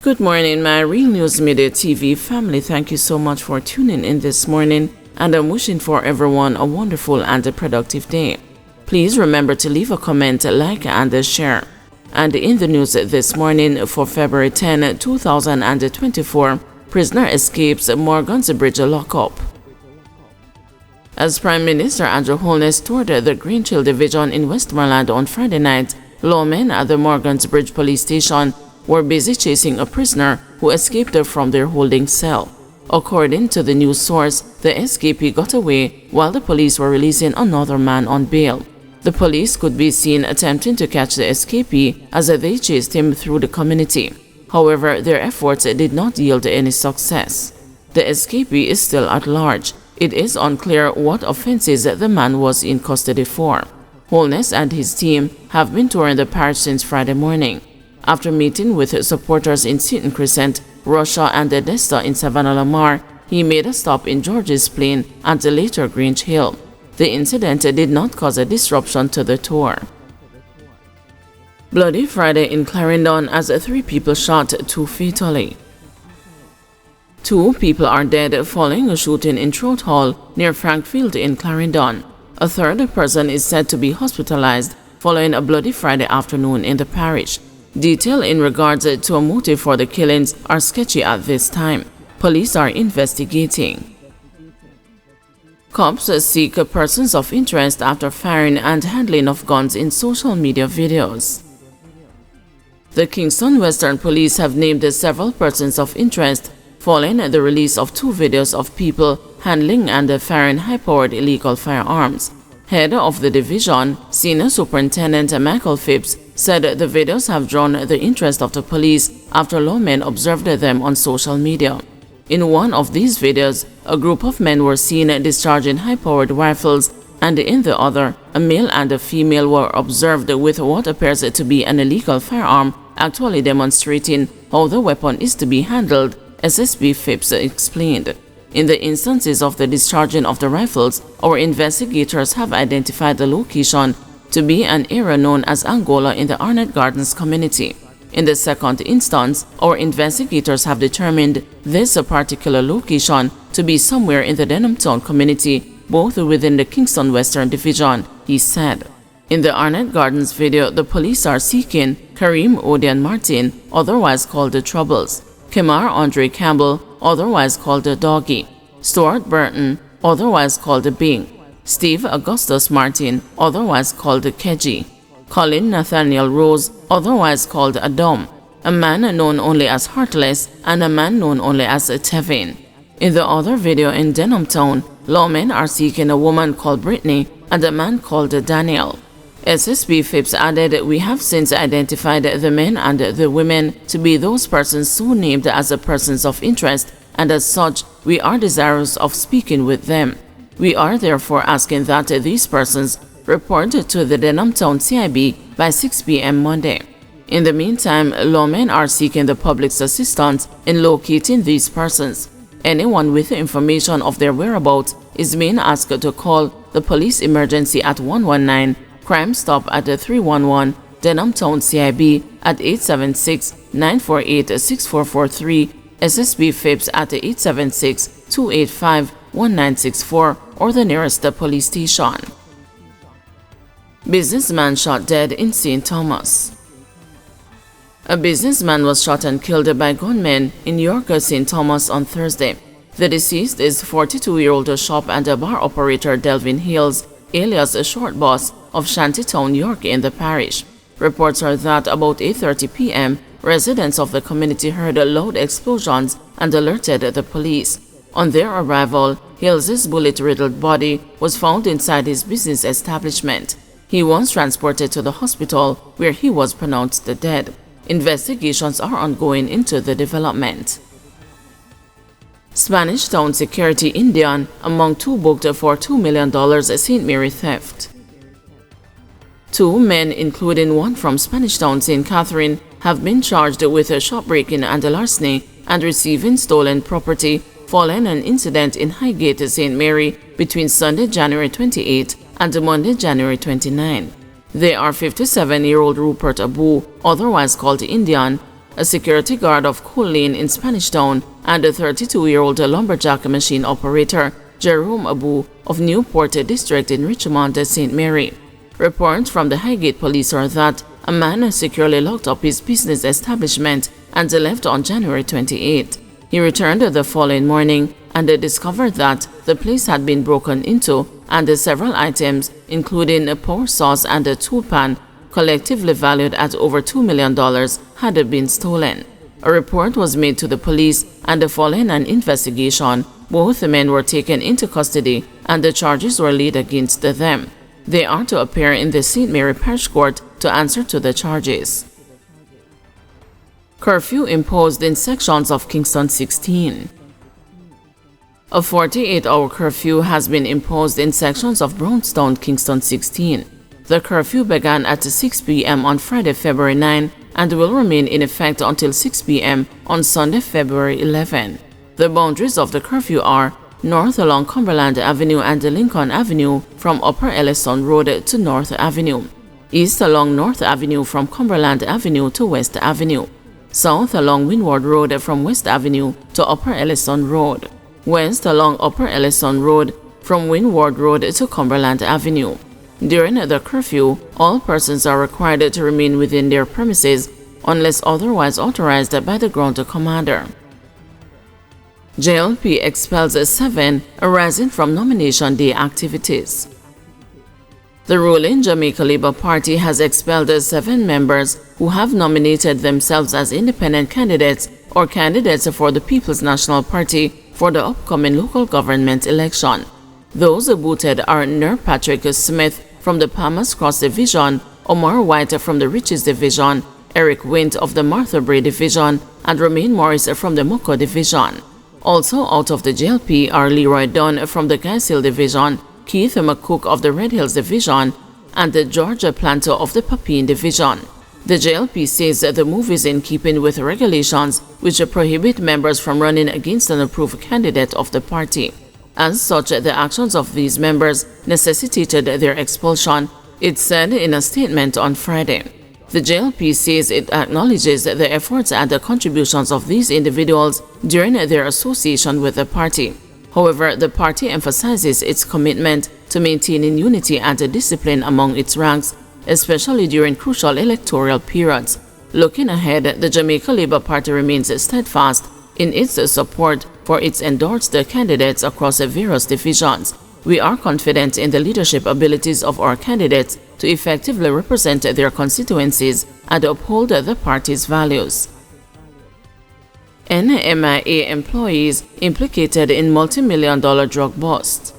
Good morning, my Real News Midday TV family. Thank you so much for tuning in this morning, and I'm wishing for everyone a wonderful and a productive day. Please remember to leave a comment, like, and share. And in the news this morning for February 10, 2024, prisoner escapes Morgan's Bridge lockup. As Prime Minister Andrew Holness toured the Greenchill Division in Westmoreland on Friday night, lawmen at the Morgan's Bridge police station were busy chasing a prisoner who escaped from their holding cell. According to the news source, the escapee got away while the police were releasing another man on bail. The police could be seen attempting to catch the escapee as they chased him through the community. However, their efforts did not yield any success. The escapee is still at large. It is unclear what offenses the man was in custody for. Holness and his team have been touring the parish since Friday morning. After meeting with supporters in Seaton Crescent, Russia, and Edesta in Savannah Lamar, he made a stop in George's Plain and later Grange Hill. The incident did not cause a disruption to the tour. Bloody Friday in Clarendon as 3 people shot, 2 fatally. 2 people are dead following a shooting in Trout Hall near Frankfield in Clarendon. A third person is said to be hospitalized following a Bloody Friday afternoon in the parish. Details in regards to a motive for the killings are sketchy at this time. Police are investigating. Cops seek persons of interest after firing and handling of guns in social media videos. The Kingston Western Police have named several persons of interest following the release of 2 videos of people handling and firing high-powered illegal firearms. Head of the division, Senior Superintendent Michael Phipps, said the videos have drawn the interest of the police after lawmen observed them on social media. In one of these videos, a group of men were seen discharging high-powered rifles, and in the other, a male and a female were observed with what appears to be an illegal firearm, actually demonstrating how the weapon is to be handled, SSB Phipps explained. In the instances of the discharging of the rifles, our investigators have identified the location to be an area known as Angola in the Arnett Gardens community. In the second instance, our investigators have determined this particular location to be somewhere in the Denhamtown community, both within the Kingston Western Division, he said. In the Arnett Gardens video, the police are seeking Kareem Odian Martin, otherwise called the Troubles, Kemar Andre Campbell, otherwise called the Doggy, Stuart Burton, otherwise called the Bing, Steve Augustus Martin, otherwise called the Keji, Colin Nathaniel Rose, otherwise called Adam, a man known only as Heartless, and a man known only as Tevin. In the other video in Denhamtown, lawmen are seeking a woman called Brittany and a man called Daniel. SSB Phipps added, "We have since identified the men and the women to be those persons so named as persons of interest, and as such, we are desirous of speaking with them. We are therefore asking that these persons report to the Denhamtown CIB by 6 p.m. Monday. In the meantime, lawmen are seeking the public's assistance in locating these persons. Anyone with information of their whereabouts is being asked to call the police emergency at 119, Crime Stop at 311, Denhamtown CIB at 876-948-6443, SSB Phipps at 876-285-1964, or the nearest police station." Businessman shot dead in St. Thomas. A businessman was shot and killed by gunmen in York, St. Thomas on Thursday. The deceased is 42-year-old shop and bar operator Delvin Hills, alias Short Boss, of Shantytown, York in the parish. Reports are that about 8:30 p.m., residents of the community heard loud explosions and alerted the police. On their arrival, Hills's bullet-riddled body was found inside his business establishment. He was transported to the hospital, where he was pronounced dead. Investigations are ongoing into the development. Spanish Town security Indian among 2 booked for $2 million St. Mary theft. 2 men, including one from Spanish Town, St. Catherine, have been charged with shopbreaking and larceny and receiving stolen property following an incident in Highgate, St. Mary between Sunday, January 28 and Monday, January 29. They are 57-year-old Rupert Abu, otherwise called Indian, a security guard of Cool Lane in Spanish Town, and a 32-year-old lumberjack machine operator, Jerome Abu, of Newport District in Richmond, St. Mary. Reports from the Highgate Police are that a man securely locked up his business establishment and left on January 28. He returned the following morning and discovered that the place had been broken into and several items, including a power saws and a tool pan, collectively valued at over $2 million, had been stolen. A report was made to the police, and following an investigation, both men were taken into custody and the charges were laid against them. They are to appear in the St. Mary Parish Court to answer to the charges. Curfew imposed in sections of Kingston 16. A 48-hour curfew has been imposed in sections of Brownstown, Kingston 16. The curfew began at 6 p.m. on Friday, February 9, and will remain in effect until 6 p.m. on Sunday, February 11. The boundaries of the curfew are north along Cumberland Avenue and Lincoln Avenue from Upper Ellison Road to North Avenue, east along North Avenue from Cumberland Avenue to West Avenue, south along Windward Road from West Avenue to Upper Ellison Road, west along Upper Ellison Road from Windward Road to Cumberland Avenue. During the curfew, all persons are required to remain within their premises unless otherwise authorized by the ground commander. JLP expels 7 arising from nomination day activities. The ruling Jamaica Labour Party has expelled 7 members who have nominated themselves as independent candidates or candidates for the People's National Party for the upcoming local government election. Those booted are Ner Patrick Smith from the Palmer's Cross Division, Omar White from the Riches Division, Eric Wint of the Martha Bray Division, and Romaine Morris from the Moko Division. Also out of the JLP are Leroy Dunn from the Guys Hill Division, Keith McCook of the Red Hills Division, and the Georgia Planter of the Papine Division. The JLP says that the move is in keeping with regulations which prohibit members from running against an approved candidate of the party. As such, the actions of these members necessitated their expulsion, it said in a statement on Friday. The JLP says it acknowledges the efforts and the contributions of these individuals during their association with the party. However, the party emphasizes its commitment to maintaining unity and discipline among its ranks, especially during crucial electoral periods. Looking ahead, the Jamaica Labour Party remains steadfast in its support for its endorsed candidates across various divisions. We are confident in the leadership abilities of our candidates to effectively represent their constituencies and uphold the party's values. NMIA employees implicated in multi-million-dollar drug bust.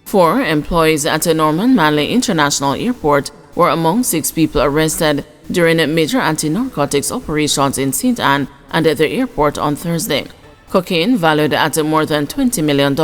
4 employees at Norman Manley International Airport were among 6 people arrested during major anti-narcotics operations in St. Anne and at the airport on Thursday. Cocaine valued at more than $20 million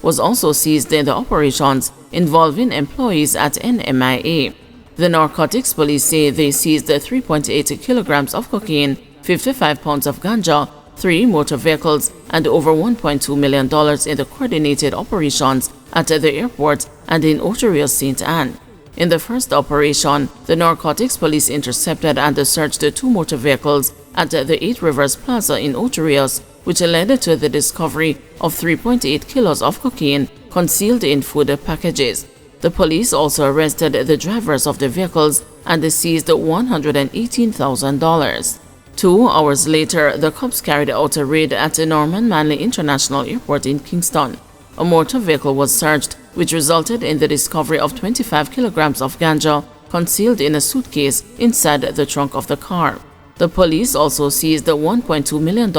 was also seized in the operations involving employees at NMIA. The narcotics police say they seized 3.8 kilograms of cocaine, 55 pounds of ganja, 3 motor vehicles, and over $1.2 million in the coordinated operations at the airport and in Oterios St. Anne. In the first operation, the narcotics police intercepted and searched 2 motor vehicles at the 8 Rivers Plaza in Oterios, which led to the discovery of 3.8 kilos of cocaine concealed in food packages. The police also arrested the drivers of the vehicles and seized $118,000. 2 hours later, the cops carried out a raid at the Norman Manley International Airport in Kingston. A motor vehicle was searched, which resulted in the discovery of 25 kilograms of ganja concealed in a suitcase inside the trunk of the car. The police also seized $1.2 million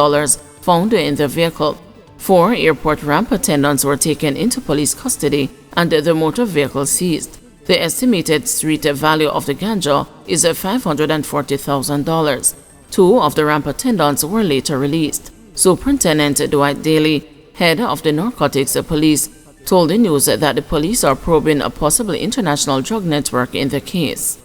found in the vehicle. 4 airport ramp attendants were taken into police custody and the motor vehicle seized. The estimated street value of the ganja is $540,000. 2 of the ramp attendants were later released. Superintendent Dwight Daly, head of the narcotics police, told the news that the police are probing a possible international drug network in the case.